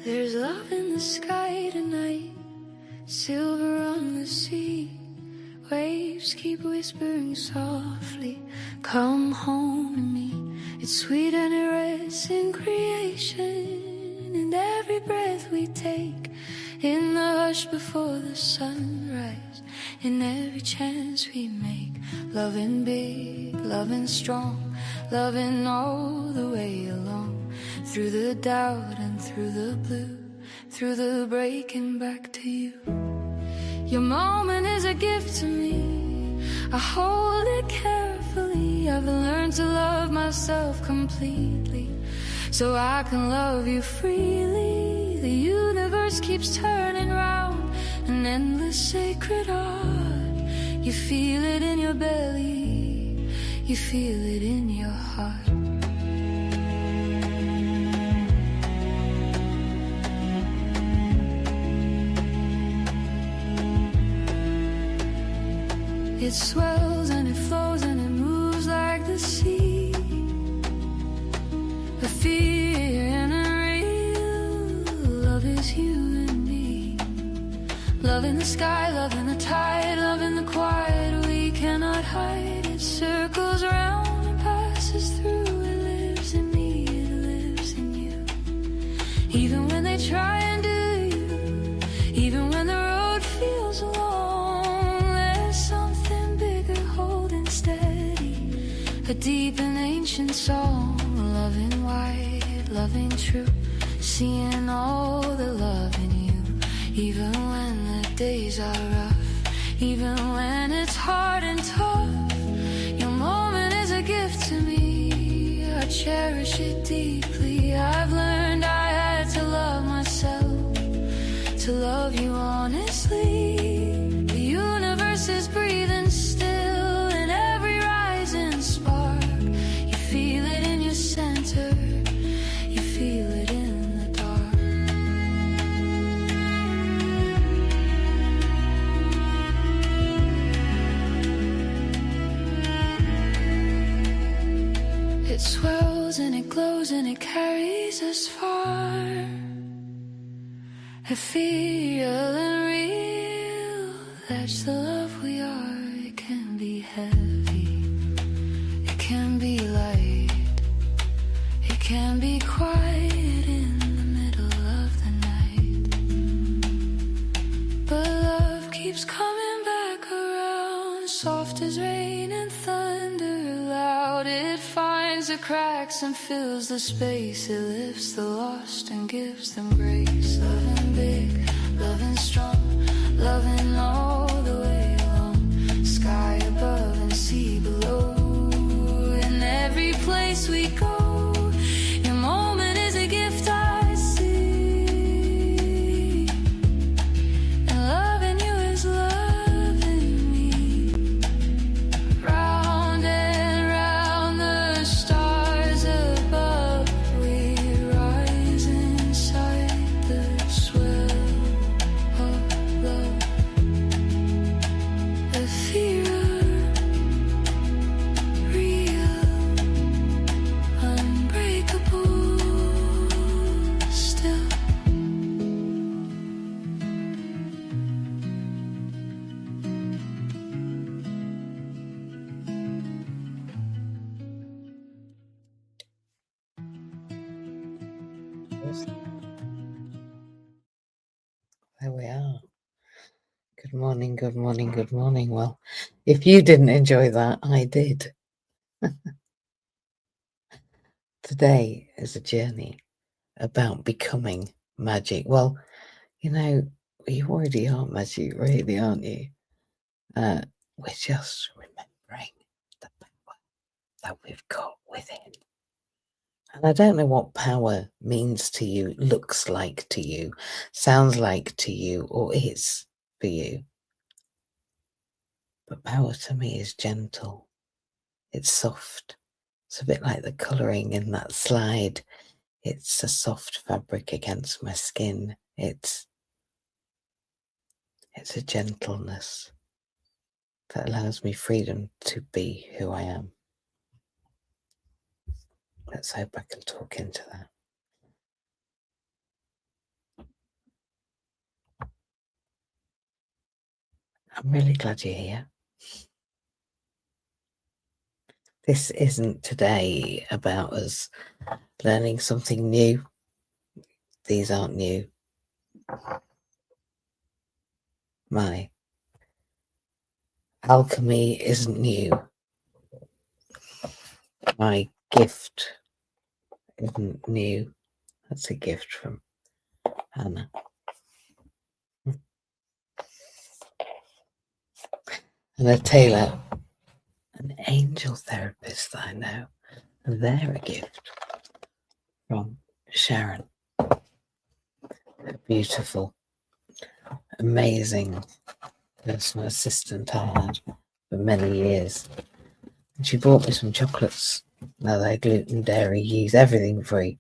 There's love in the sky tonight, silver on the sea. Waves keep whispering softly, come home to me. It's sweet and it rests in creation, and every breath we take, in the hush before the sunrise, in every chance we make. Loving big, loving strong, loving all the way along, through the doubt and through the blue, through the breaking back to you. Your moment is a gift to me, I hold it carefully. I've learned to love myself completely, so I can love you freely. The universe keeps turning round, an endless sacred art. You feel it in your belly, you feel it in your heart. It swells and it flows and it moves like the sea. A fear and a real love is you and me. Love in the sky, love in the tide, love in the quiet we cannot hide. It circles around and passes through. It lives in me, it lives in you. Even when they try and do you, even when the road feels long, there's something bigger holding steady, a deep and ancient song. Loving white, loving true, seeing all the love in you. Even when the days are rough, even when it's hard and tough, your moment is a gift to me. I cherish it deeply. I've learned I had to love myself, to love you honestly. The universe is breathing still in every rising spark. You feel it in your center, you feel it in the dark. It swells and it glows and it carries us far. I feel and real, that's the love we are. It can be heavy, it can be light, it can be quiet in the middle of the night. But love keeps coming back around, soft as rain and thunder loud. It finds the cracks and fills the space. It lifts the lost and gives them grace. Loving big, loving strong, loving all the way along, sky above and sea below. In every place we go, your moment is a gift I see, and loving you is loving me. Round and round the stars above, we rise inside the swell of love. Ethereal, real, unbreakable still. There we are. Good morning, good morning, good morning. Well, if you didn't enjoy that, I did. Today is a journey about becoming magic. Well, you know, you already are magic, really, aren't you? We're just remembering the power that we've got within. And I don't know what power means to you, looks like to you, sounds like to you, or is for you. But power to me is gentle. It's soft. It's a bit like the colouring in that slide. It's a soft fabric against my skin. It's a gentleness that allows me freedom to be who I am. Let's hope I can talk into that. I'm really glad you're here. This isn't today about us learning something new. These aren't new. My alchemy isn't new. My gift isn't new. That's a gift from Hannah. And a tailor, an angel therapist that I know, and they're a gift from Sharon. A beautiful, amazing personal assistant I had for many years. And she bought me some chocolates. Now they're gluten, dairy, yeast, everything free.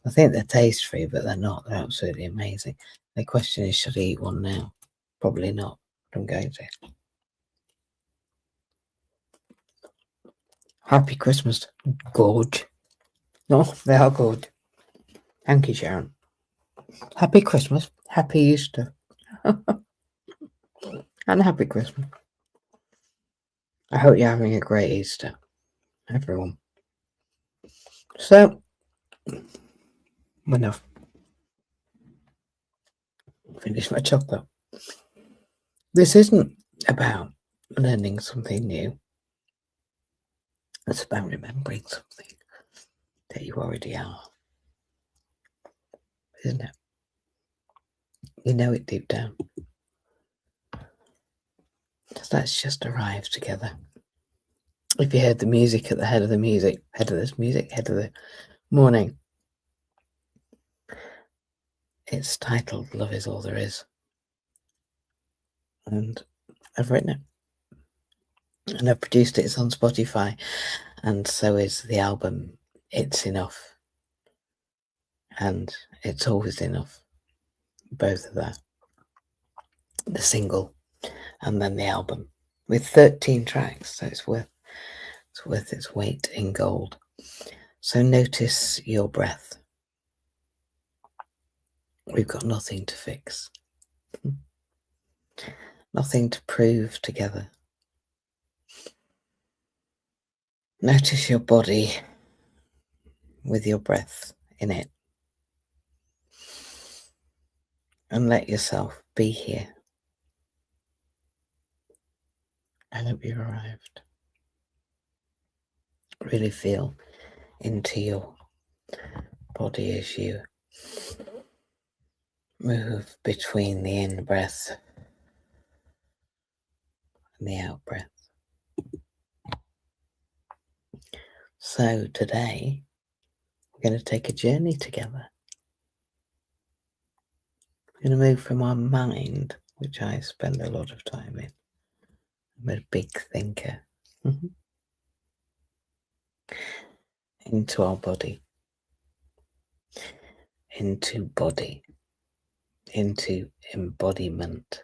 I think they're taste free, but they're not. They're absolutely amazing. The question is, should I eat one now? Probably not, but I'm going to. Happy Christmas, Gorge. No, they are good. Thank you, Sharon. Happy Christmas. Happy Easter. And happy Christmas. I hope you're having a great Easter, everyone. So, enough. Finish my chocolate. This isn't about learning something new. It's about remembering something that you already are. Isn't it? You know it deep down. So let's just arrive together. If you heard the music at the head of the music, head of this music, head of the morning, it's titled Love Is All There Is. And I've written it. And I've produced it. It's on Spotify. And so is the album It's Enough. And It's Always Enough. Both of that. The single and then the album with 13 tracks. So it's worth its weight in gold. So notice your breath. We've got nothing to fix. Nothing to prove together. Notice your body with your breath in it. And let yourself be here. I hope you've arrived. Really feel into your body as you move between the in-breath and the out-breath. So today, we're going to take a journey together. We're going to move from our mind, which I spend a lot of time in. I'm a big thinker. Into our body. Into body. Into embodiment.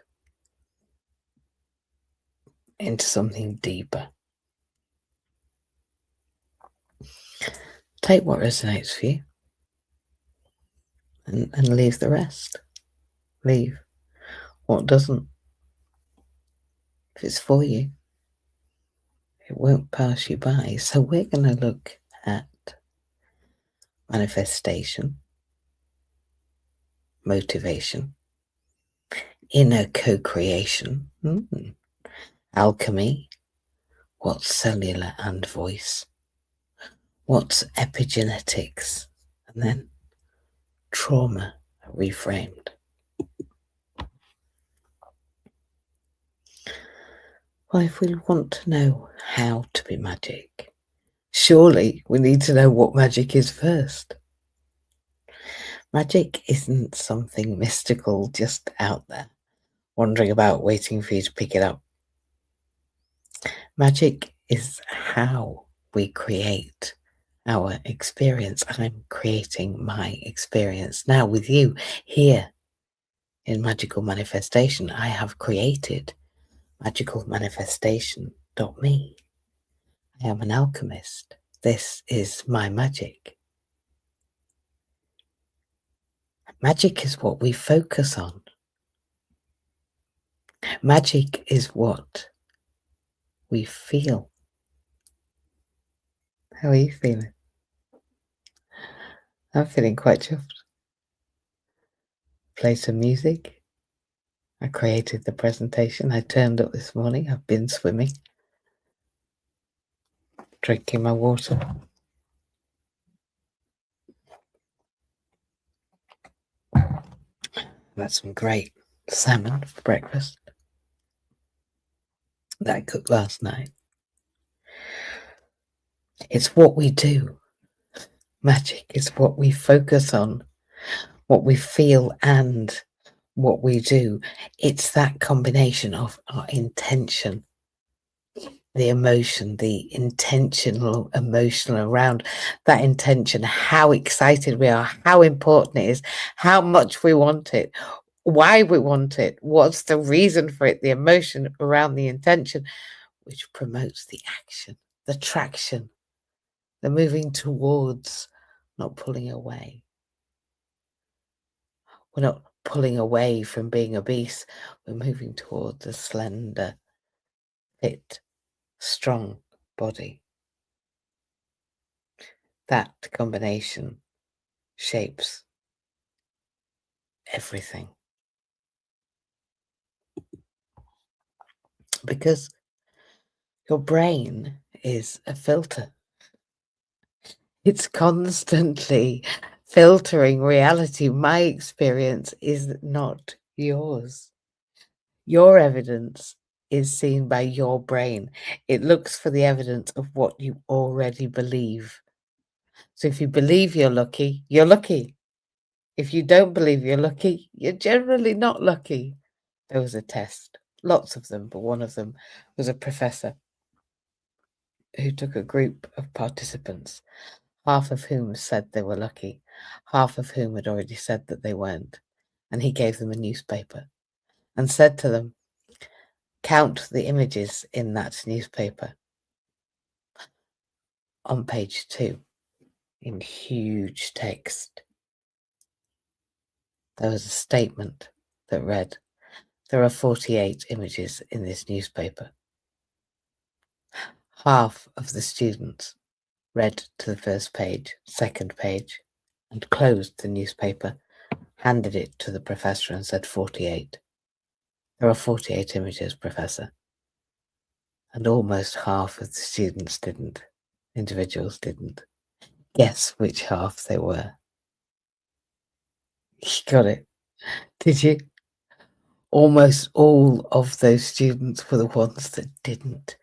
Into something deeper. Take what resonates for you and leave the rest. Leave what doesn't. If it's for you, it won't pass you by. So we're going to look at manifestation, motivation, inner co-creation, alchemy, what's cellular and voice, what's epigenetics, and then trauma reframed. Well, if we want to know how to be magic, surely we need to know what magic is first. Magic isn't something mystical just out there, wandering about waiting for you to pick it up. Magic is how we create our experience. I'm creating my experience now with you here in Magical Manifestation. I have created magicalmanifestation.me. I am an alchemist. This is my magic. Magic is what we focus on. Magic is what we feel. How are you feeling? I'm feeling quite chuffed. Play some music. I created the presentation. I turned up this morning. I've been swimming, drinking my water. That's some great salmon for breakfast that I cooked last night. It's what we do. Magic is what we focus on, what we feel, and what we do. It's that combination of our intention, the emotion, the intentional emotional around that intention, how excited we are, how important it is, how much we want it, why we want it, what's the reason for it, the emotion around the intention, which promotes the action, the traction, the moving towards, not pulling away. We're not pulling away from being obese. We're moving towards a slender, fit, strong body. That combination shapes everything. Because your brain is a filter. It's constantly filtering reality. My experience is not yours. Your evidence is seen by your brain. It looks for the evidence of what you already believe. So if you believe you're lucky, you're lucky. If you don't believe you're lucky, you're generally not lucky. There was a test, lots of them, but one of them was a professor who took a group of participants, half of whom said they were lucky, half of whom had already said that they weren't. And he gave them a newspaper and said to them, count the images in that newspaper. On page 2, in huge text, there was a statement that read, there are 48 images in this newspaper. Half of the students read to the first page, second page, and closed the newspaper, handed it to the professor and said 48. There are 48 images, Professor. And almost half of the students didn't. Individuals didn't. Guess which half they were. You got it. Did you? Almost all of those students were the ones that didn't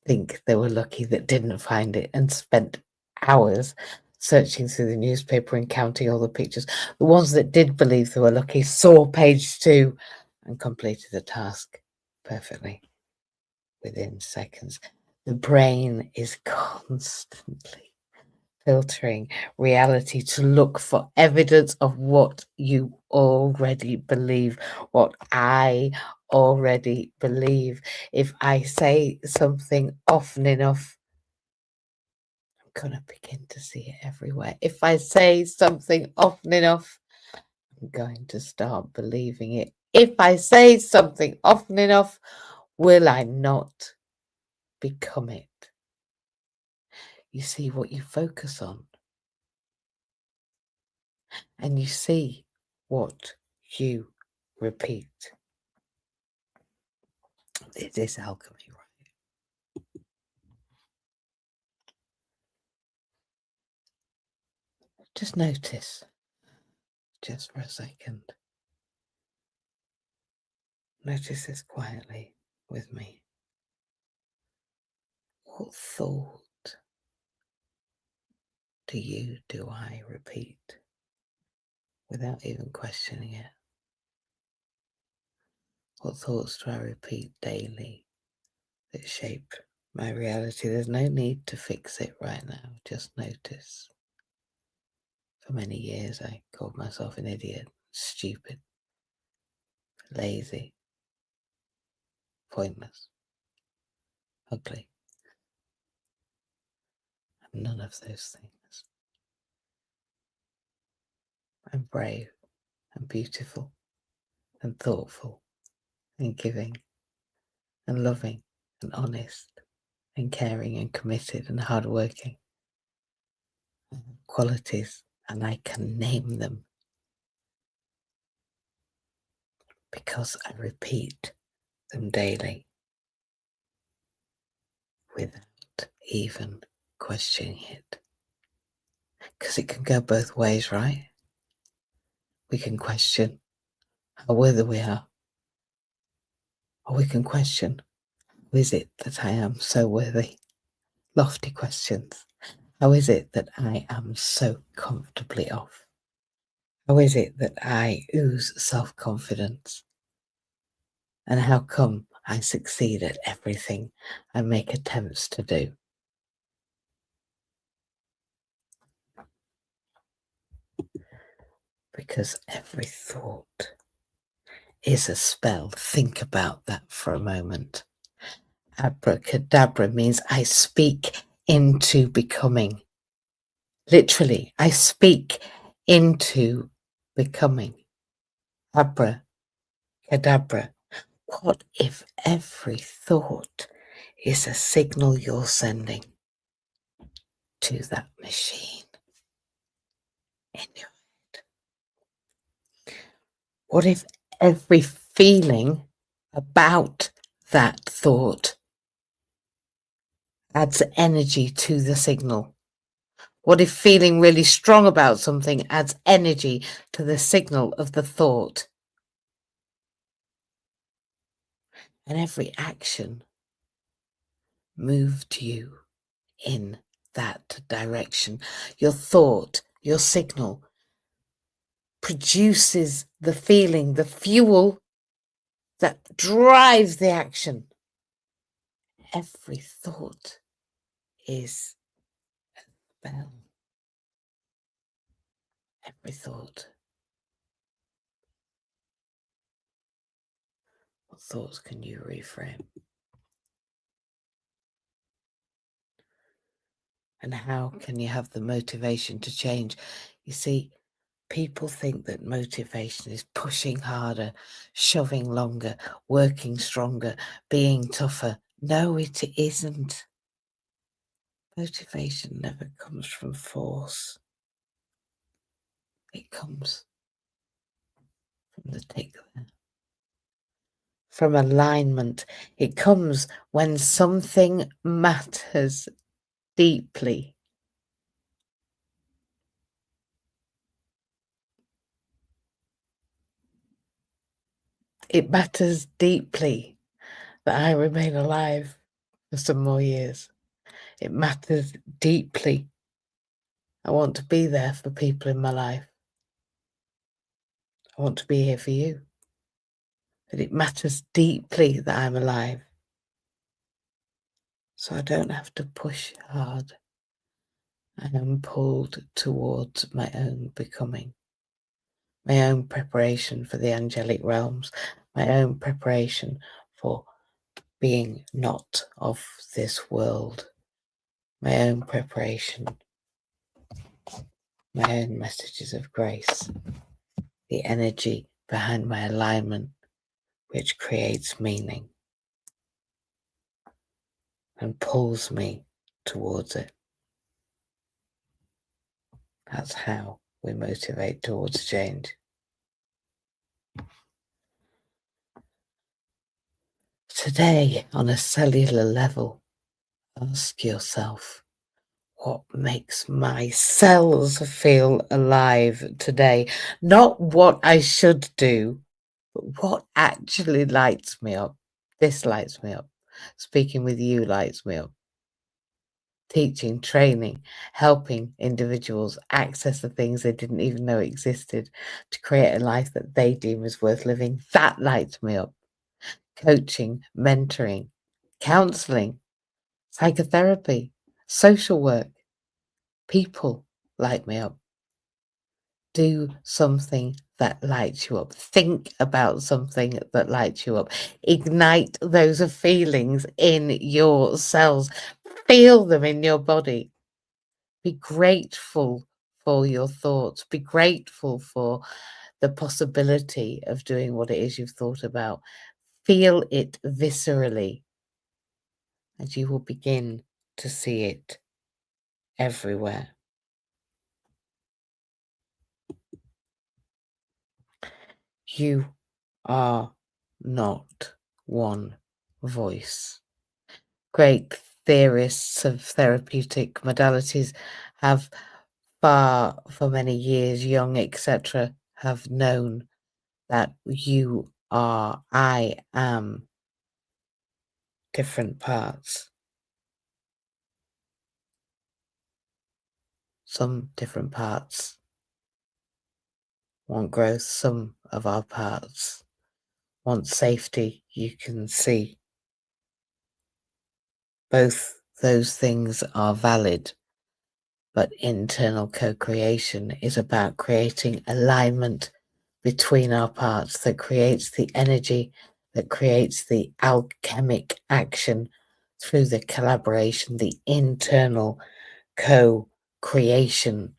think they were lucky, that didn't find it, and spent hours searching through the newspaper and counting all the pictures. The ones that did believe they were lucky saw page 2 and completed the task perfectly within seconds. The brain is constantly filtering reality to look for evidence of what you already believe, what I already believe. If I say something often enough, I'm going to begin to see it everywhere. If I say something often enough, I'm going to start believing it. If I say something often enough, will I not become it? You see what you focus on, and you see what you repeat. It is alchemy, right? Just notice, just for a second. Notice this quietly with me. What thought do I repeat without even questioning it? What thoughts do I repeat daily that shape my reality? There's no need to fix it right now. Just notice. For many years, I called myself an idiot, stupid, lazy, pointless, ugly. I'm none of those things. I'm brave and beautiful and thoughtful and giving and loving and honest and caring and committed and hardworking. Qualities, and I can name them because I repeat them daily without even questioning it. Because it can go both ways, right? We can question how worthy we are, or we can question, how is it that I am so worthy? Lofty questions. How is it that I am so comfortably off? How is it that I ooze self-confidence? And how come I succeed at everything I make attempts to do? Because every thought is a spell. Think about that for a moment. Abracadabra means I speak into becoming. Literally, I speak into becoming. Abracadabra. What if every thought is a signal you're sending to that machine in your head? What if every feeling about that thought adds energy to the signal? What if feeling really strong about something adds energy to the signal of the thought? And every action moved you in that direction. Your thought, your signal produces the feeling, the fuel that drives the action. Every thought is a spell. Every thought. What thoughts can you reframe? And how can you have the motivation to change? You see, people think that motivation is pushing harder, shoving longer, working stronger, being tougher. No, it isn't. Motivation never comes from force. It comes from the tickler, from alignment. It comes when something matters deeply. It matters deeply that I remain alive for some more years. It matters deeply. I want to be there for people in my life. I want to be here for you. But it matters deeply that I'm alive. So I don't have to push hard. I am pulled towards my own becoming, my own preparation for the angelic realms, my own preparation for being not of this world, my own preparation, my own messages of grace, the energy behind my alignment, which creates meaning and pulls me towards it. That's how we motivate towards change. Today, on a cellular level, ask yourself, what makes my cells feel alive today? Not what I should do, but what actually lights me up. This lights me up. Speaking with you lights me up. Teaching, training, helping individuals access the things they didn't even know existed to create a life that they deem is worth living. That lights me up. Coaching, mentoring, counseling, psychotherapy, social work. People light me up. Do something that lights you up. Think about something that lights you up. Ignite those feelings in your cells. Feel them in your body. Be grateful for your thoughts. Be grateful for the possibility of doing what it is you've thought about. Feel it viscerally, and you will begin to see it everywhere. You are not one voice. Great theorists of therapeutic modalities have for many years, Jung, etc., have known that you are, I am different parts. Some different parts want growth, some of our parts want safety. You can see both those things are valid, but internal co-creation is about creating alignment between our parts that creates the energy, that creates the alchemic action through the collaboration, the internal co-creation.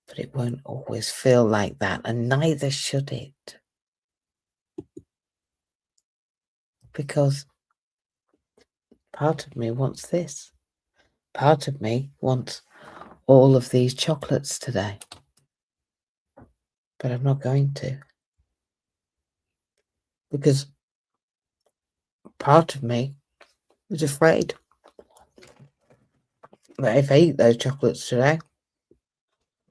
But it won't always feel like that, and neither should it. Because part of me wants this. Part of me wants all of these chocolates today. But I'm not going to. Because part of me is afraid that if I eat those chocolates today,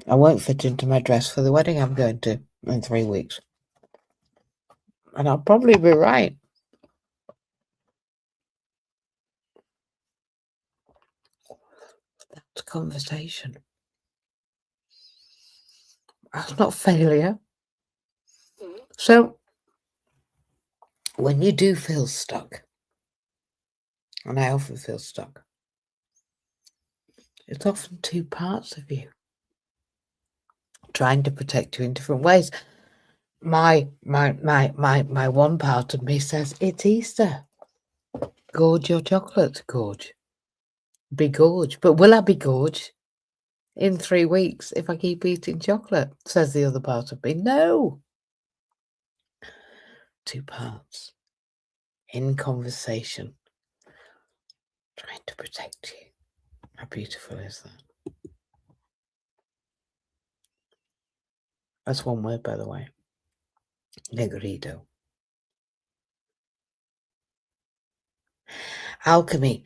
I won't fit into my dress for the wedding I'm going to in 3 weeks. And I'll probably be right. That's conversation. That's not failure. So, when you do feel stuck, and I often feel stuck, it's often two parts of you trying to protect you in different ways. My one part of me says, it's Easter. Gorge your chocolate, gorge. Be gorge. But will I be gorge in 3 weeks if I keep eating chocolate? Says the other part of me. No. Two parts. In conversation. Trying to protect you. How beautiful is that? That's one word, by the way. Negrido. Alchemy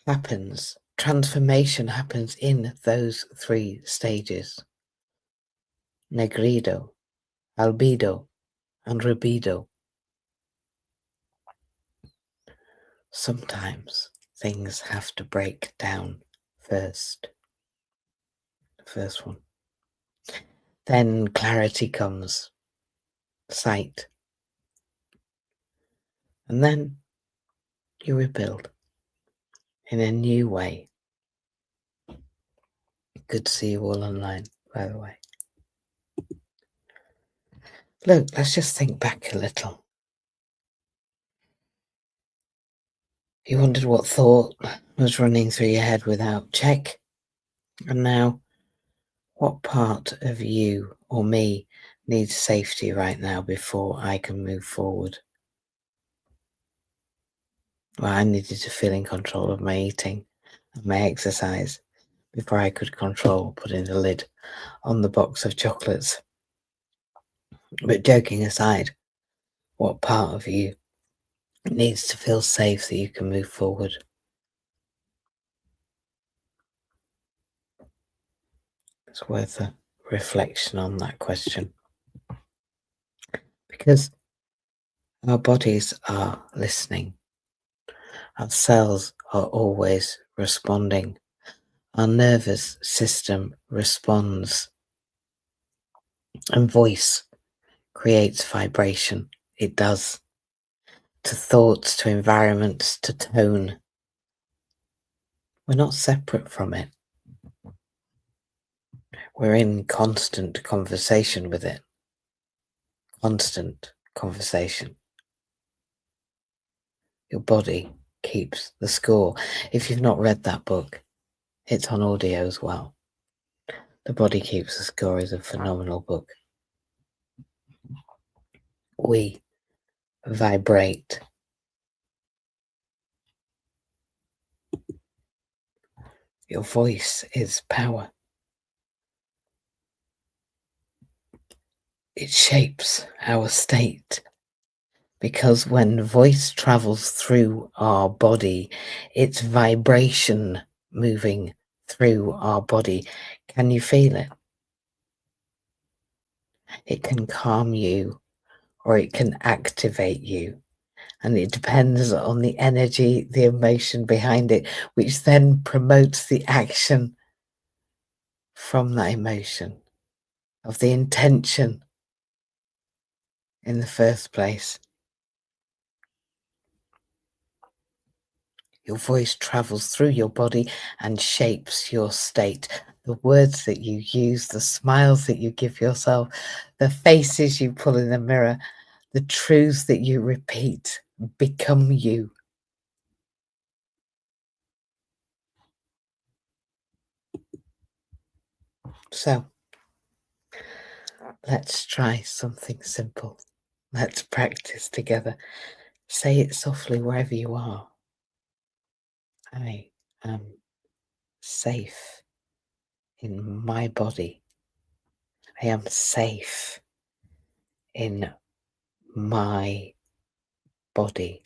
happens. Transformation happens in those 3 stages. Negrido, albedo, and rubido. Sometimes things have to break down first. The first one. Then clarity comes. Sight. And then you rebuild in a new way. Good to see you all online, by the way. Look, let's just think back a little. You wondered what thought was running through your head without check. And now, what part of you or me needs safety right now before I can move forward? Well, I needed to feel in control of my eating and my exercise before I could control putting the lid on the box of chocolates. But joking aside, what part of you needs to feel safe that you can move forward? It's worth a reflection on that question. Because our bodies are listening. Our cells are always responding. Our nervous system responds. And voice creates vibration. It does. To thoughts, to environments, to tone. We're not separate from it. We're in constant conversation with it. Constant conversation. Your body keeps the score. If you've not read that book, it's on audio as well. The Body Keeps the Score is a phenomenal book. We vibrate Your voice is power. It shapes our state because when voice travels through our body, it's vibration moving through our body. Can you feel it? It can calm you or it can activate you. And it depends on the energy, the emotion behind it, which then promotes the action from that emotion of the intention in the first place. Your voice travels through your body and shapes your state. The words that you use, the smiles that you give yourself, the faces you pull in the mirror, the truths that you repeat become you. So let's try something simple. Let's practice together. Say it softly wherever you are. I am safe in my body. I am safe in my body.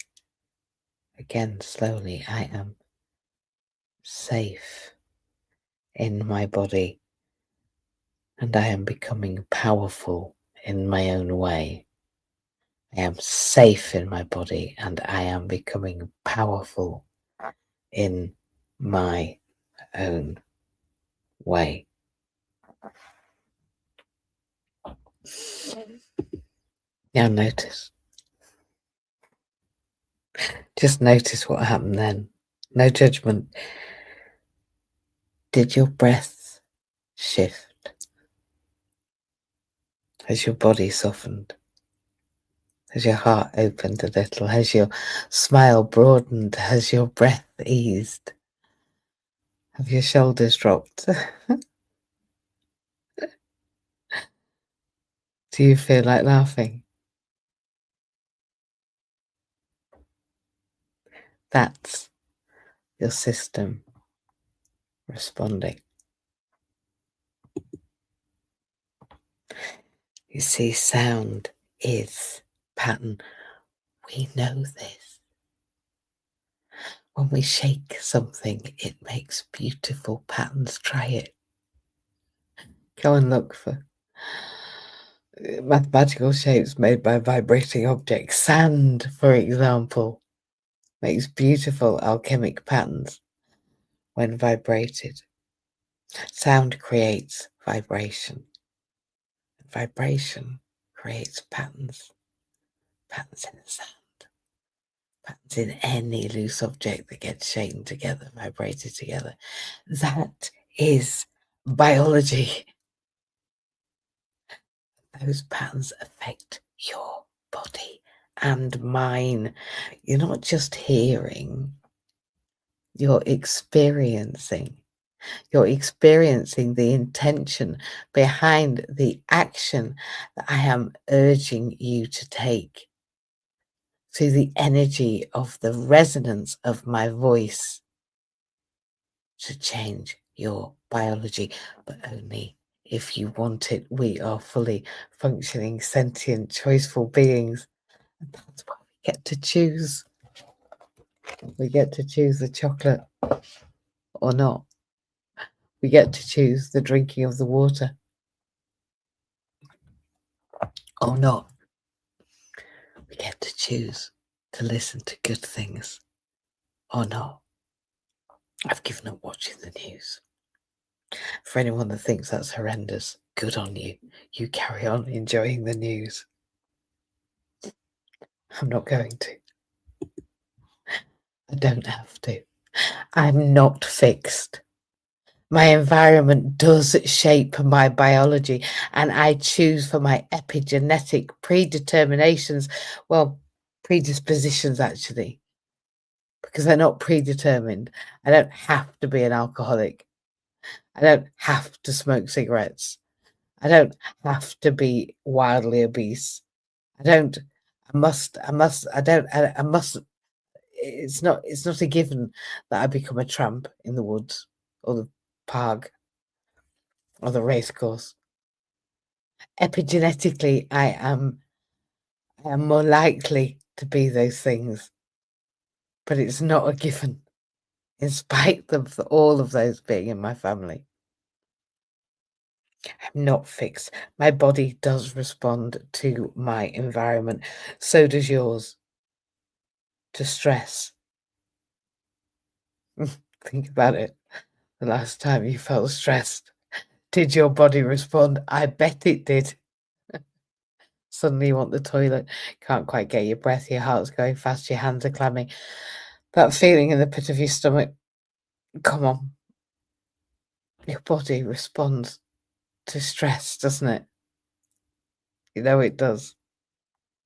Again, slowly, I am safe in my body and I am becoming powerful in my own way. I am safe in my body and I am becoming powerful in my own way. Now notice. Just notice what happened then. No judgment. Did your breath shift? Has your body softened? Has your heart opened a little? Has your smile broadened? Has your breath eased? Have your shoulders dropped? Do you feel like laughing? That's your system responding. You see, sound is pattern. We know this. When we shake something, it makes beautiful patterns. Try it. Go and look for mathematical shapes made by vibrating objects. Sand, for example, makes beautiful alchemic patterns when vibrated. Sound creates vibration. Vibration creates patterns. Patterns in the sound. Patterns in any loose object that gets shaken together, vibrated together. That is biology. Those patterns affect your body and mine. You're not just hearing, you're experiencing. You're experiencing the intention behind the action that I am urging you to take. Through the energy of the resonance of my voice to change your biology, but only if you want it. We are fully functioning, sentient, choiceful beings. And that's why we get to choose. We get to choose the chocolate or not. We get to choose the drinking of the water or not. We get to choose to listen to good things or not. I've given up watching the news. For anyone that thinks that's horrendous, good on you. You carry on enjoying the news. I'm not going to. I don't have to. I'm not fixed. My environment does shape my biology, and I choose for my epigenetic predeterminations, well, predispositions actually, because they're not predetermined. I don't have to be an alcoholic. I don't have to smoke cigarettes. I don't have to be wildly obese. I must, it's not a given that I become a tramp in the woods or the park or the racecourse. Epigenetically, I am more likely to be those things, but it's not a given, in spite of all of those being in my family. I'm not fixed. My body does respond to my environment. So does yours. To stress. Think about it. The last time you felt stressed, did your body respond? I bet it did. Suddenly you want the toilet, can't quite get your breath, your heart's going fast, your hands are clammy. That feeling in the pit of your stomach, come on. Your body responds to stress, doesn't it? You know it does.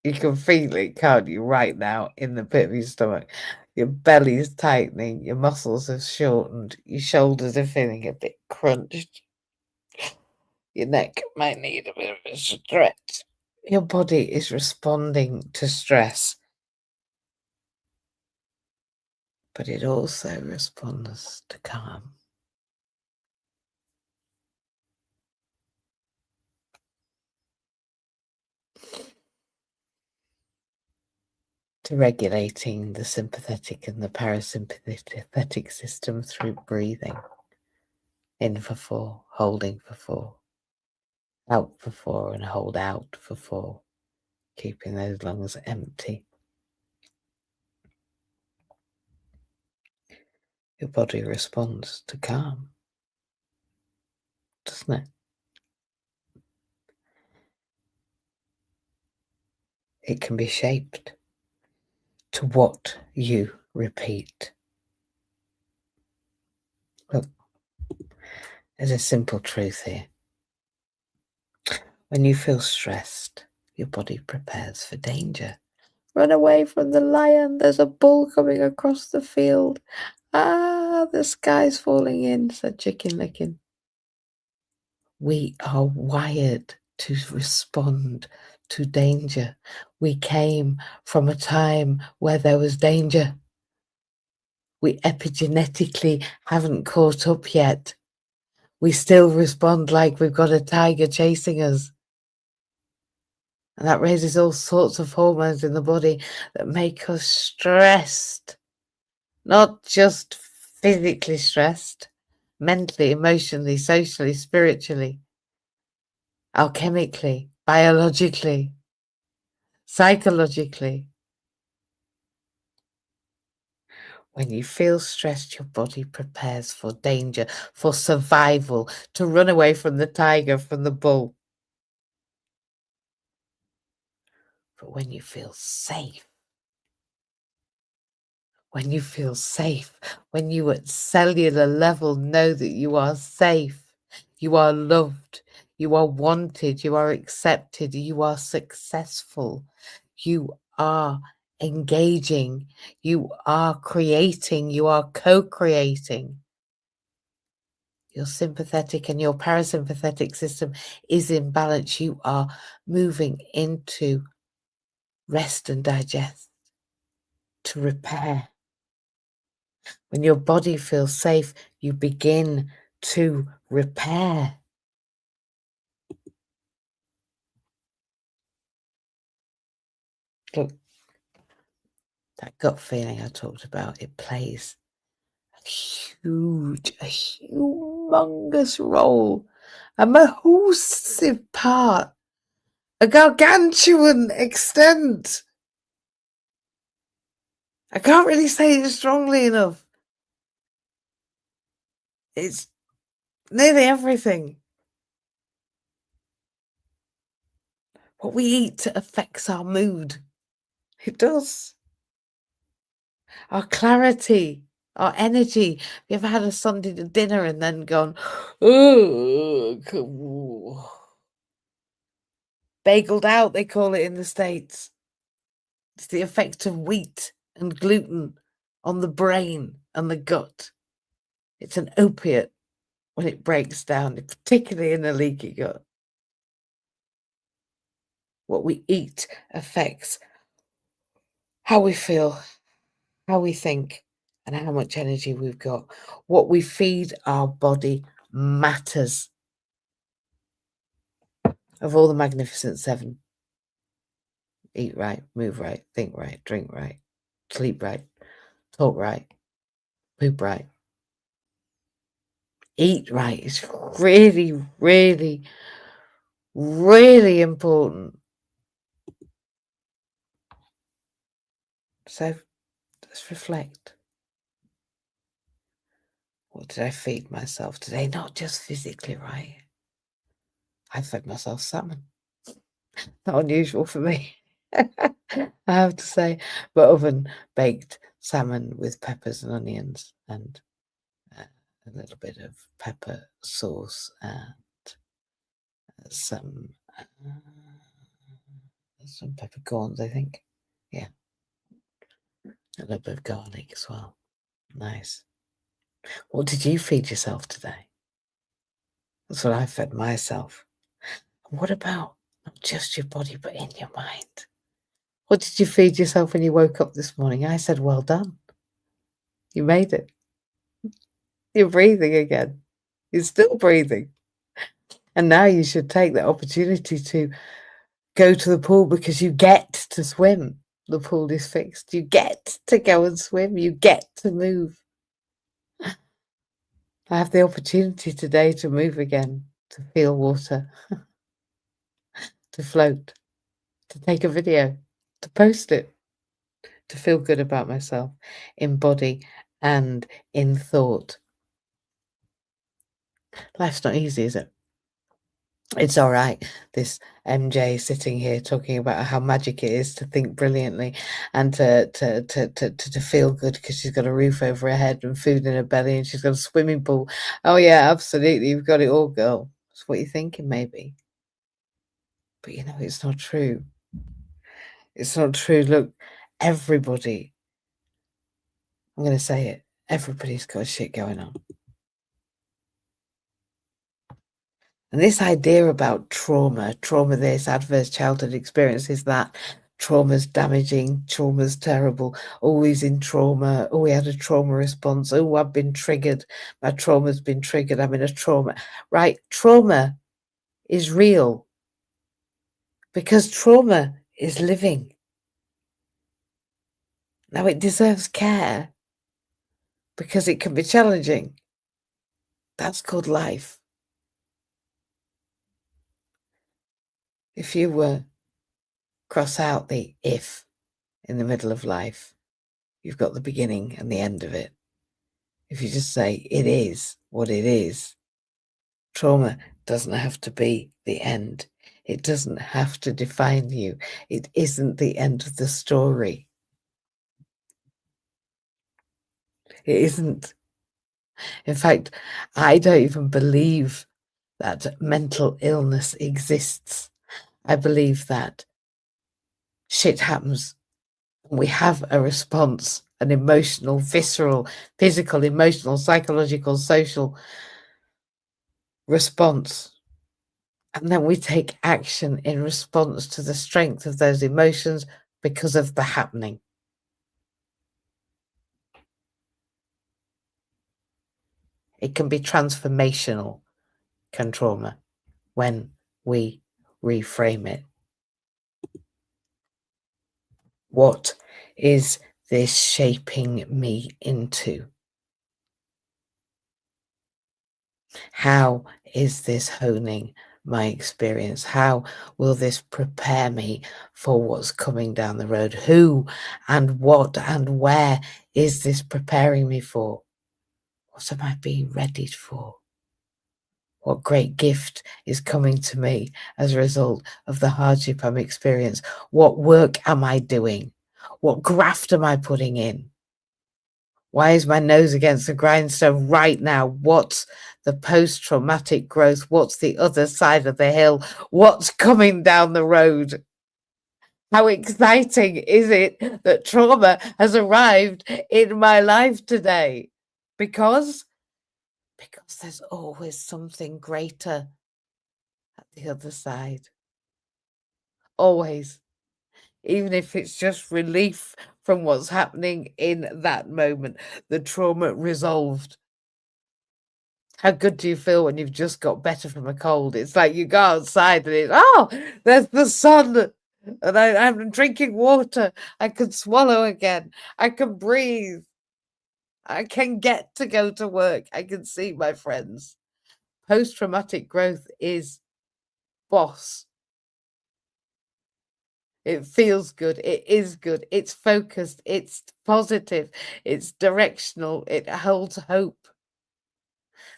You can feel it, can't you, right now in the pit of your stomach. Your belly is tightening, your muscles have shortened, your shoulders are feeling a bit crunched. Your neck might need a bit of a stretch. Your body is responding to stress, but it also responds to calm. To regulating the sympathetic and the parasympathetic system through breathing. In for 4, holding for 4, out for 4, and hold out for 4, keeping those lungs empty. Your body responds to calm, doesn't it? It can be shaped to what you repeat. Look, there's a simple truth here. When you feel stressed, your body prepares for danger. Run away from the lion. There's a bull coming across the field. Ah, the sky's falling in, said Chicken Licken. We are wired to respond to danger. We came from a time where there was danger. We epigenetically haven't caught up yet. We still respond like we've got a tiger chasing us. And that raises all sorts of hormones in the body that make us stressed. Not just physically stressed, mentally, emotionally, socially, spiritually, alchemically, biologically, psychologically. When you feel stressed, your body prepares for danger, for survival, to run away from the tiger, from the bull. But when you feel safe, when you at cellular level know that you are safe, you are loved, you are wanted, you are accepted, you are successful, you are engaging, you are creating, you are co-creating. Your sympathetic and your parasympathetic system is in balance. You are moving into rest and digest, to repair. When your body feels safe, you begin to repair. Look, that gut feeling I talked about, it plays a humongous role, a massive part, a gargantuan extent. I can't really say it strongly enough. It's nearly everything. What we eat affects our mood. It does. Our clarity, our energy. Have you ever had a Sunday dinner and then gone, oh, bageled out, they call it in the States. It's the effect of wheat and gluten on the brain and the gut. It's an opiate when it breaks down, particularly in a leaky gut. What we eat affects how we feel, how we think, and how much energy we've got. What we feed our body matters. Of all the Magnificent Seven, eat right, move right, think right, drink right, sleep right, talk right, poop right. Eat right is really, really, really important. So let's reflect. What did I feed myself today? Not just physically, right? I fed myself salmon. Not unusual for me, I have to say, but oven baked salmon with peppers and onions and a little bit of pepper sauce and some peppercorns, I think. Yeah, a little bit of garlic as well. Nice. What did you feed yourself today? That's what I fed myself. And what about not just your body, but in your mind? What did you feed yourself when you woke up this morning? I said, well done. You made it. You're breathing again. You're still breathing. And now you should take the opportunity to go to the pool because you get to swim. The pool is fixed. You get to go and swim. You get to move. I have the opportunity today to move again, to feel water, to float, to take a video, to post it, to feel good about myself in body and in thought. Life's not easy, is it? It's all right. This MJ sitting here talking about how magic it is to think brilliantly and to feel good because she's got a roof over her head and food in her belly and she's got a swimming pool. Oh yeah, absolutely. You've got it all, girl. That's what you're thinking, maybe. But you know, it's not true. It's not true. Look, everybody, I'm going to say it, everybody's got shit going on. And this idea about trauma this, adverse childhood experiences that, trauma's damaging, trauma's terrible, always in trauma, oh, we had a trauma response, oh, I've been triggered, my trauma's been triggered, I'm in a trauma. Right, trauma is real because trauma is living. Now, it deserves care because it can be challenging. That's called life. If you were cross out the if in the middle of life, you've got the beginning and the end of it. If you just say it is what it is, trauma doesn't have to be the end. It doesn't have to define you. It isn't the end of the story. It isn't. In fact, I don't even believe that mental illness exists. I believe that shit happens. We have a response, an emotional, visceral, physical, emotional, psychological, social response. And then we take action in response to the strength of those emotions because of the happening. It can be transformational, can trauma, when we reframe it. What is this shaping me into? How is this honing my experience? How will this prepare me for what's coming down the road? Who and what and where is this preparing me for? What am I being readied for? What great gift is coming to me as a result of the hardship I'm experiencing? What work am I doing? What graft am I putting in? Why is my nose against the grindstone right now? What's the post-traumatic growth? What's the other side of the hill? What's coming down the road? How exciting is it that trauma has arrived in my life today? Because there's always something greater at the other side. Always. Even if it's just relief from what's happening in that moment, the trauma resolved. How good do you feel when you've just got better from a cold? It's like you go outside and it's, oh, there's the sun. And I'm drinking water. I can swallow again. I can breathe. I can get to go to work. I can see my friends. Post-traumatic growth is boss. It feels good. It is good. It's focused. It's positive. It's directional. It holds hope.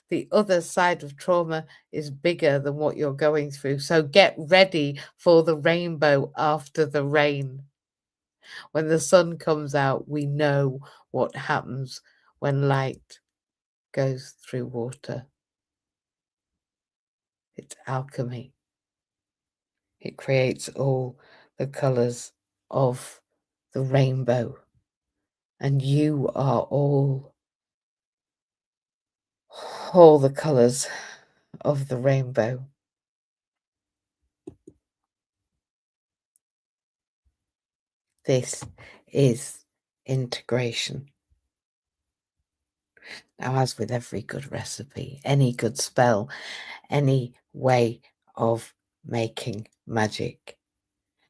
The other side of trauma is bigger than what you're going through. So get ready for the rainbow after the rain. When the sun comes out, we know what happens when light goes through water. It's alchemy. It creates all the colors of the rainbow. And you are all the colors of the rainbow. This is integration. Now, as with every good recipe, any good spell, any way of making magic,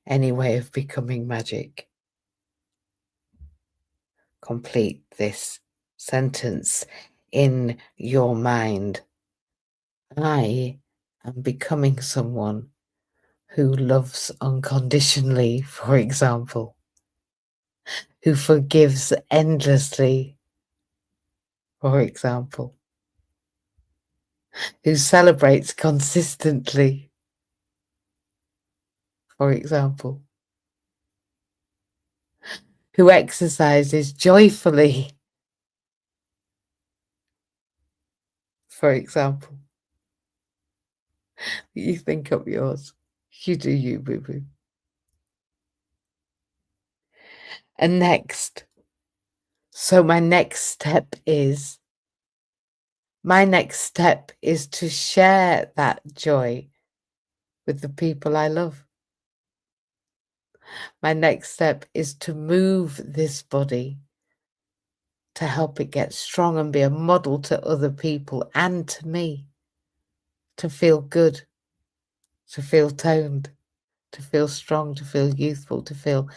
any way of becoming magic, complete this sentence in your mind. I am becoming someone who loves unconditionally, for example, who forgives endlessly, for example, who celebrates consistently, for example, who exercises joyfully, for example. You think up yours. You do you, boo-boo. And next, so my next step is to share that joy with the people I love. My next step is to move this body to help it get strong and be a model to other people and to me, to feel good, to feel toned, to feel strong, to feel youthful, to feel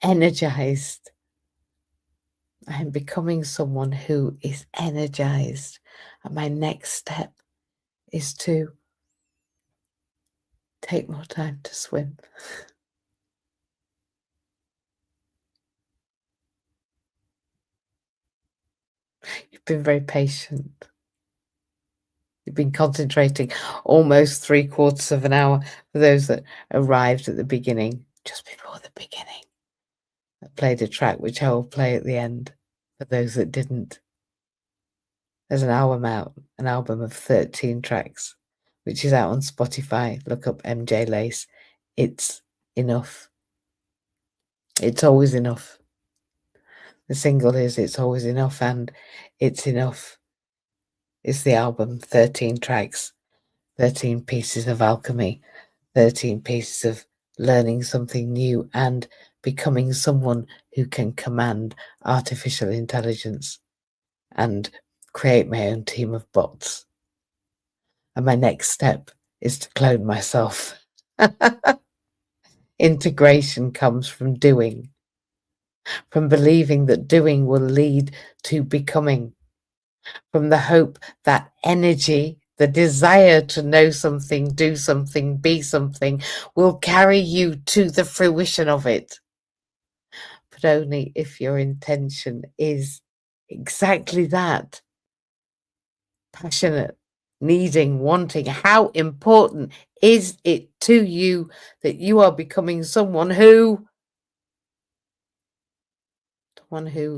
energized. I am becoming someone who is energized. And my next step is to take more time to swim. You've been very patient. You've been concentrating almost 3/4 of an hour for those that arrived at the beginning, just before the beginning. I played a track which I will play at the end for those that didn't. There's an album out, an album of 13 tracks, which is out on Spotify. Look up MJ Lace. It's enough. It's always enough. The single is It's Always Enough, and It's Enough is the album. 13 tracks, 13 pieces of alchemy, 13 pieces of learning something new and becoming someone who can command artificial intelligence and create my own team of bots. And my next step is to clone myself. Integration comes from doing, from believing that doing will lead to becoming, from the hope that energy, the desire to know something, do something, be something, will carry you to the fruition of it. But only if your intention is exactly that. Passionate, needing, wanting. How important is it to you that you are becoming someone who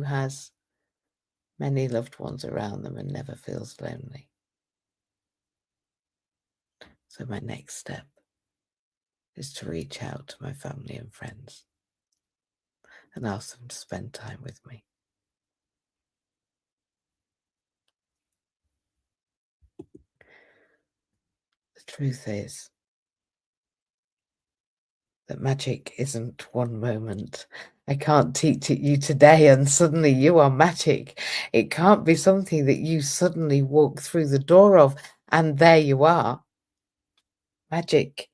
has many loved ones around them and never feels lonely? So my next step is to reach out to my family and friends and ask them to spend time with me. The truth is that magic isn't one moment. I can't teach it you today and suddenly you are magic. It can't be something that you suddenly walk through the door of and there you are. Magic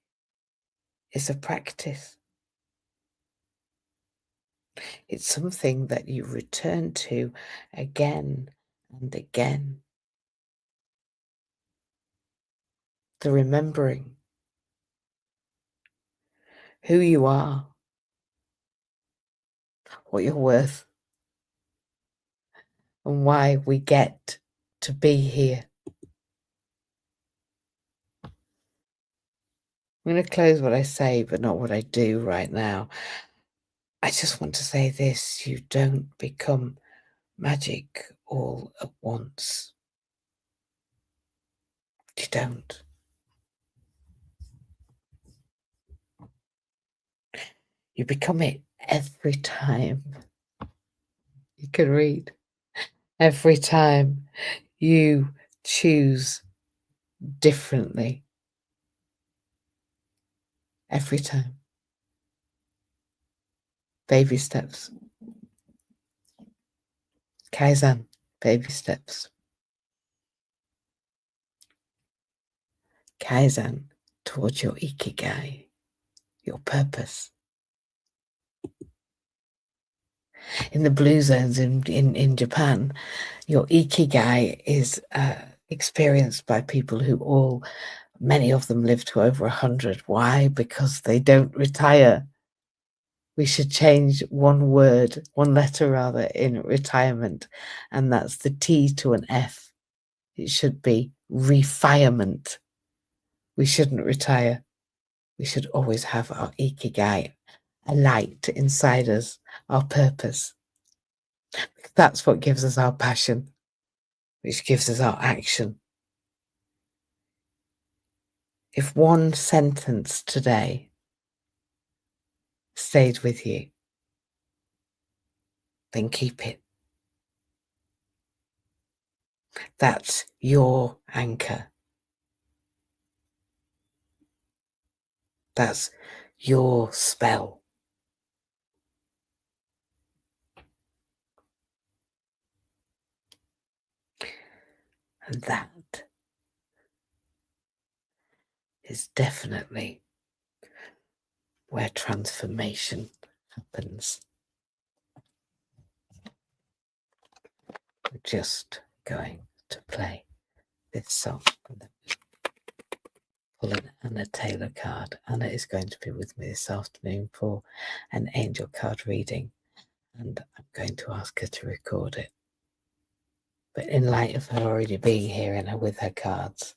is a practice. It's something that you return to again and again. The remembering who you are, what you're worth, and why we get to be here. I'm going to close what I say, but not what I do right now. I just want to say this: you don't become magic all at once. You don't. You become it every time you can read. Every time you choose differently. Every time. Baby steps. Kaizen, baby steps. Kaizen towards your ikigai, your purpose. In the blue zones in Japan, your ikigai is experienced by people who many of them live to over 100. Why? Because they don't retire. We should change one letter rather, in retirement, and that's the T to an F. It should be refirement. We shouldn't retire. We should always have our ikigai, a light inside us, our purpose. That's what gives us our passion, which gives us our action. If one sentence today stayed with you, then keep it. That's your anchor. That's your spell. And that is definitely where transformation happens. We're just going to play this song and then pull an Anna Taylor card. Anna is going to be with me this afternoon for an angel card reading, and I'm going to ask her to record it. But in light of her already being here and with her cards,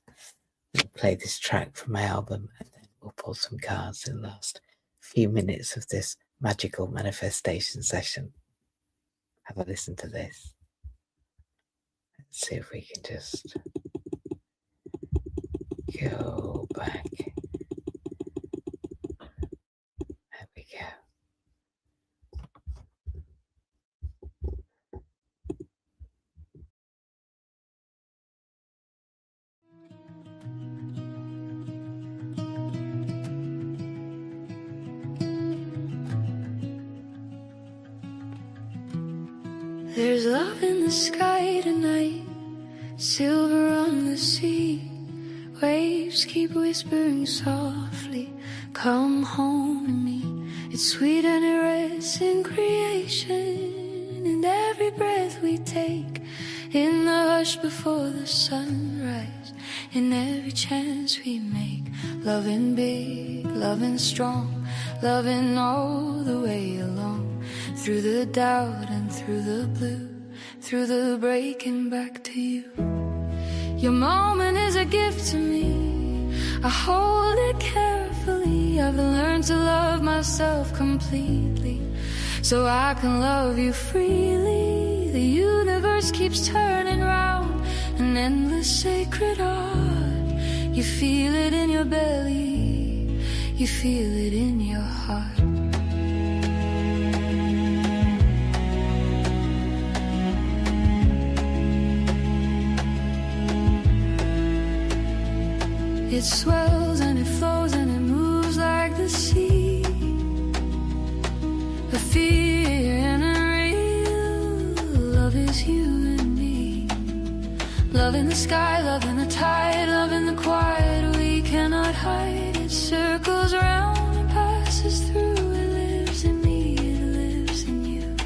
we'll play this track from my album and then we'll pull some cards in the last few minutes of this magical manifestation session. Have a listen to this. Let's see if we can just go back. There we go. There's love in the sky tonight, silver on the sea. Waves keep whispering softly, come home to me. It's sweet and it rests in creation, and every breath we take, in the hush before the sunrise, in every chance we make. Loving big, loving strong, loving all the way along, through the doubt and through the blue, through the breaking back to you. Your moment is a gift to me, I hold it carefully. I've learned to love myself completely, so I can love you freely. The universe keeps turning round, an endless sacred art. You feel it in your belly, you feel it in your heart. It swells and it flows and it moves like the sea. sky, love in the tide, love in the quiet. We cannot hide. It circles around and passes through. It lives in me, it lives in you.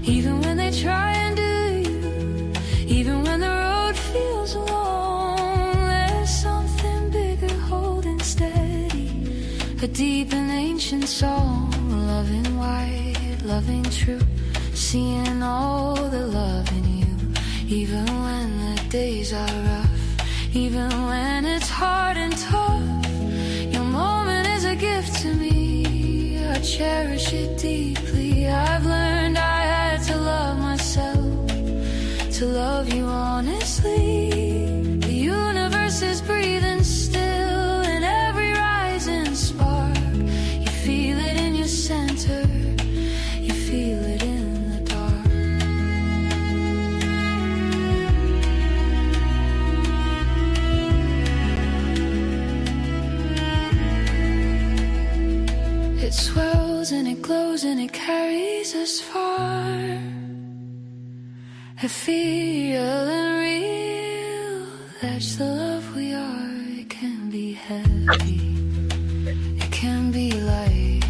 Even when they try and do you, even when the road feels long, there's something bigger holding steady, a deep and ancient song. Loving white, loving true, seeing all the love in you. Even when the days are rough, even when it's hard and tough, your moment is a gift to me. I cherish it deeply. I've learned I had to love myself to love you honestly. The universe is breathing still in every rising spark. You feel it in your center, you feel it in the dark. It swells and it glows and it carries us far. I feel and real, that's the love we are. It can be heavy, it can be light,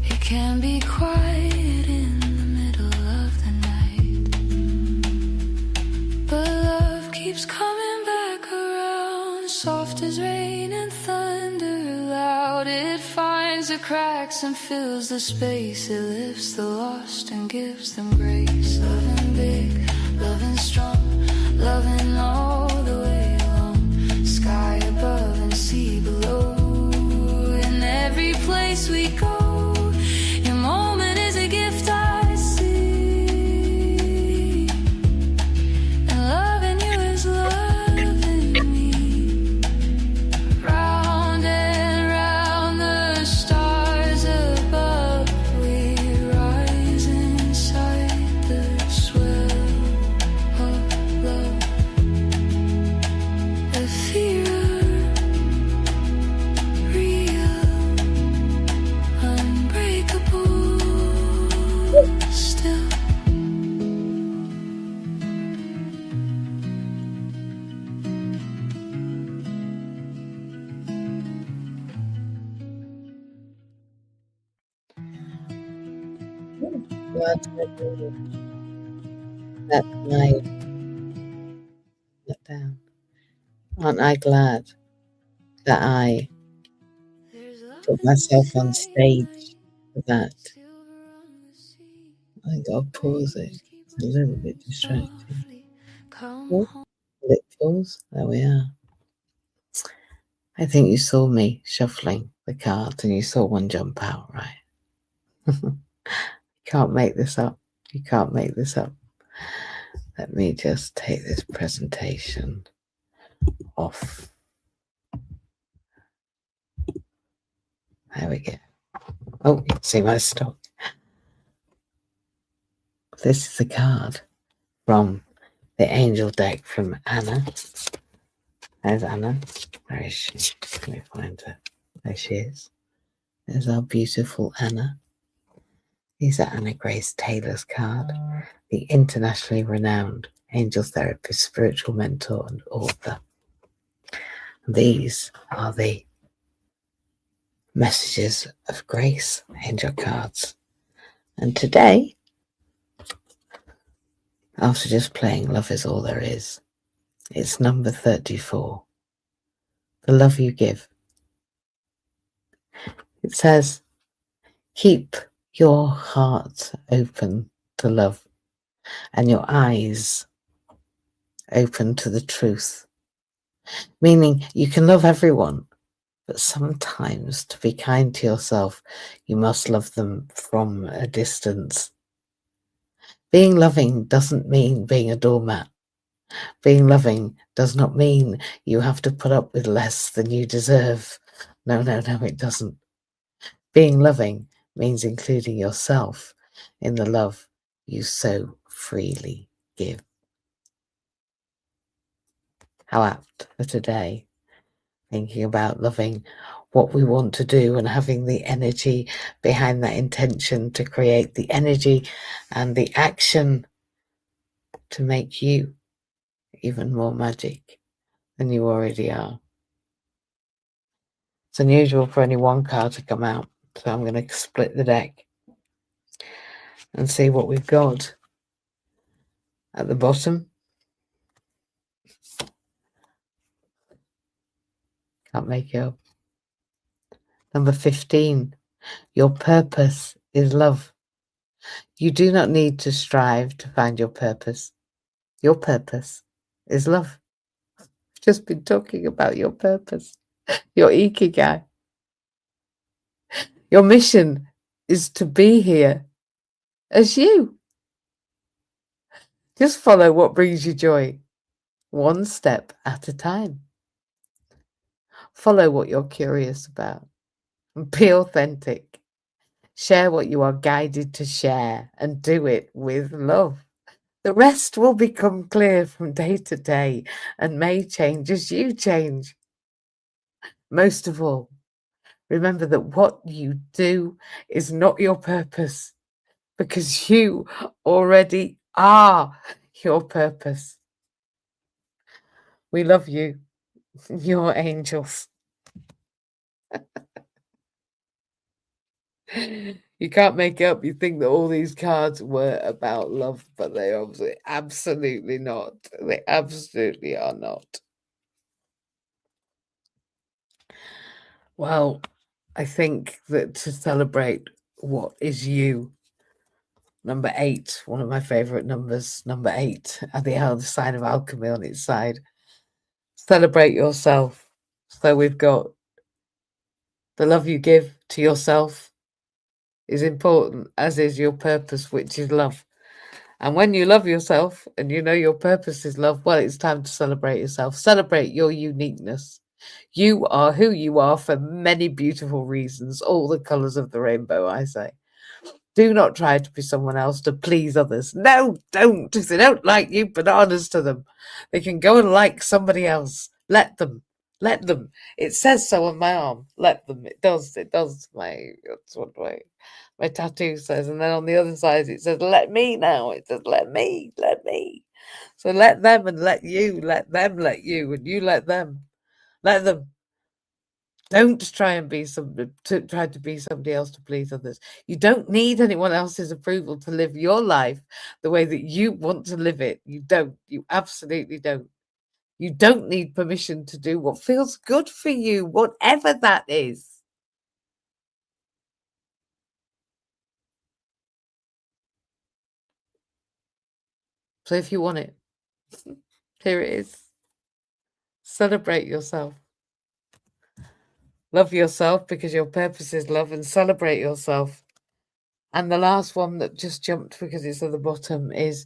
it can be quiet in the middle of the night. But love keeps coming back around, soft as rain and thunder loud. It finds the cracks and fills the space. It lifts the lost and gives them grace. Loving big, loving strong, loving all the way along. Sky above and sea below. In every place we go, your moment is a gift I see. And loving you is loving me. Round and round the stars above, we rise inside the swell of love. Ethereal, real, unbreakable, still. Glad I did that night. Let down. Aren't I glad that I put myself on stage for that? I gotta pause it. It's a little bit distracting. Oh, lip pause. There we are. I think you saw me shuffling the cards and you saw one jump out, right? You can't make this up. You can't make this up. Let me just take this presentation off. There we go. Oh, you can see my stock. This is a card from the angel deck from Anna. There's Anna. Where is she? Let me find her. There she is. There's our beautiful Anna. These are Anna Grace Taylor's card, the internationally renowned angel therapist, spiritual mentor, and author. These are the messages of grace angel cards. And today, after just playing Love Is All There Is, it's number 34, the love you give. It says, keep your heart open to love and your eyes open to the truth. Meaning you can love everyone, but sometimes to be kind to yourself, you must love them from a distance. Being loving doesn't mean being a doormat. Being loving does not mean you have to put up with less than you deserve. No, it doesn't. Being loving means including yourself in the love you so freely give. How apt for today, thinking about loving what we want to do and having the energy behind that intention to create the energy and the action to make you even more magic than you already are. It's unusual for only one card to come out, so I'm going to split the deck and see what we've got. At the bottom, can't make it up. Number 15, your purpose is love. You do not need to strive to find your purpose. Your purpose is love. I've just been talking about your purpose, your ikigai. Your mission is to be here as you. Just follow what brings you joy, one step at a time. Follow what you're curious about. Be authentic. Share what you are guided to share and do it with love. The rest will become clear from day to day and may change as you change. Most of all, remember that what you do is not your purpose, because you already are your purpose. We love you, your angels. You can't make it up. You think that all these cards were about love, but they obviously absolutely not. They absolutely are not. Well, I think that to celebrate what is you, number 8, one of my favorite numbers, number 8, at the other sign of alchemy on its side. Celebrate yourself. So we've got the love you give to yourself is important, as is your purpose, which is love. And when you love yourself and you know your purpose is love, well, it's time to celebrate yourself. Celebrate your uniqueness. You are who you are for many beautiful reasons, all the colours of the rainbow, I say. Do not try to be someone else to please others. No, don't. If they don't like you, bananas to them. They can go and like somebody else. Let them. Let them. It says so on my arm. Let them. It does. It does. That's what my tattoo says. And then on the other side, it says, let me now. It says, let me. Let me. So let them and let you. Let them let you. And you let them. Let them. Don't try and try to be somebody else to please others. You don't need anyone else's approval to live your life the way that you want to live it. You don't. You absolutely don't. You don't need permission to do what feels good for you, whatever that is. So if you want it, here it is. Celebrate yourself. Love yourself because your purpose is love, and celebrate yourself. And the last one that just jumped because it's at the bottom is,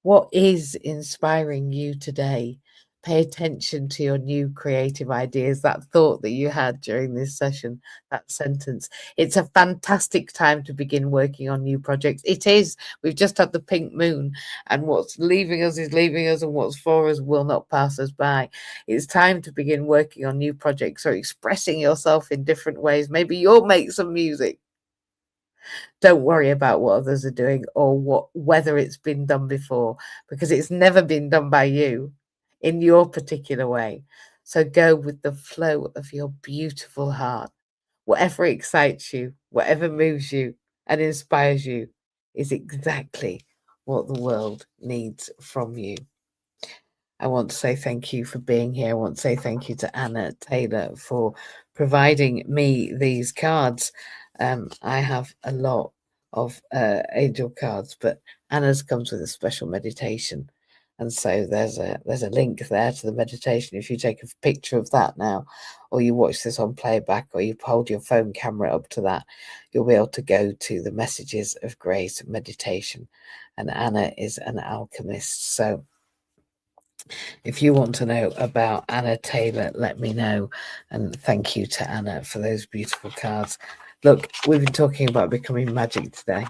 what is inspiring you today? Pay attention to your new creative ideas, that thought that you had during this session, that sentence. It's a fantastic time to begin working on new projects. It is. We've just had the pink moon, and what's leaving us is leaving us, and what's for us will not pass us by. It's time to begin working on new projects or expressing yourself in different ways. Maybe you'll make some music. Don't worry about what others are doing or whether it's been done before, because it's never been done by you in your particular way. So go with the flow of your beautiful heart. Whatever excites you, whatever moves you and inspires you is exactly what the world needs from you. I want to say thank you for being here. I want to say thank you to Anna Taylor for providing me these cards. I have a lot of angel cards, but Anna's comes with a special meditation. And so there's a link there to the meditation. If you take a picture of that now, or you watch this on playback, or you hold your phone camera up to that, you'll be able to go to the Messages of Grace meditation. And Anna is an alchemist. So if you want to know about Anna Taylor, let me know. And thank you to Anna for those beautiful cards. Look, we've been talking about becoming magic today.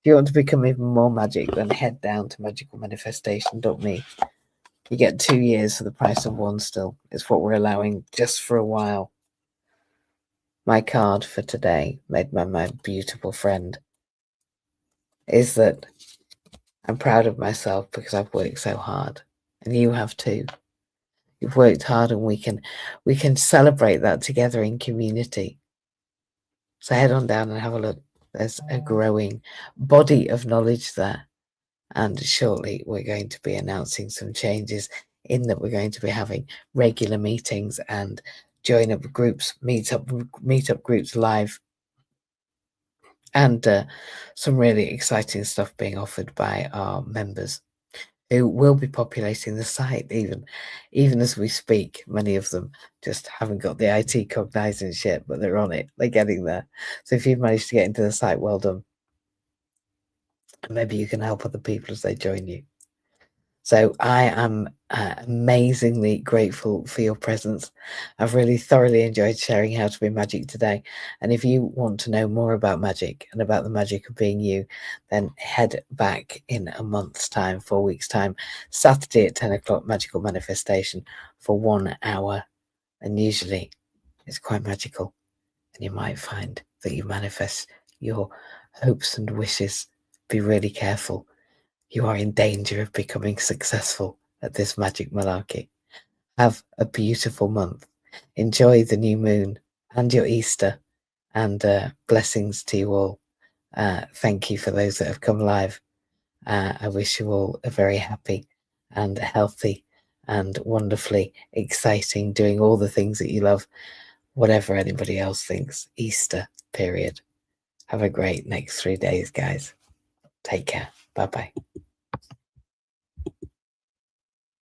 If you want to become even more magic, then head down to magicalmanifestation.me. You get 2 years for the price of one still. It's what we're allowing just for a while. My card for today, made by my beautiful friend, is that I'm proud of myself because I've worked so hard. and you have too. You've worked hard, and we can celebrate that together in community. So head on down and have a look. There's a growing body of knowledge there. And shortly we're going to be announcing some changes in that we're going to be having regular meetings and join up groups, meet up groups live, and some really exciting stuff being offered by our members, who will be populating the site even as we speak. Many of them just haven't got the IT cognizance yet, but they're on it. They're getting there. So if you've managed to get into the site, well done. And maybe you can help other people as they join you. So I am amazingly grateful for your presence. I've really thoroughly enjoyed sharing How to Be Magic today. And if you want to know more about magic and about the magic of being you, then head back in a month's time, 4 weeks' time, Saturday at 10 o'clock, Magical Manifestation for 1 hour. And usually it's quite magical. And you might find that you manifest your hopes and wishes. Be really careful. You are in danger of becoming successful at this magic malarkey. Have a beautiful month. Enjoy the new moon and your Easter, and blessings to you all. Thank you for those that have come live. I wish you all a very happy and healthy and wonderfully exciting, doing all the things that you love, whatever anybody else thinks, Easter period. Have a great next 3 days, guys. Take care. Bye-bye.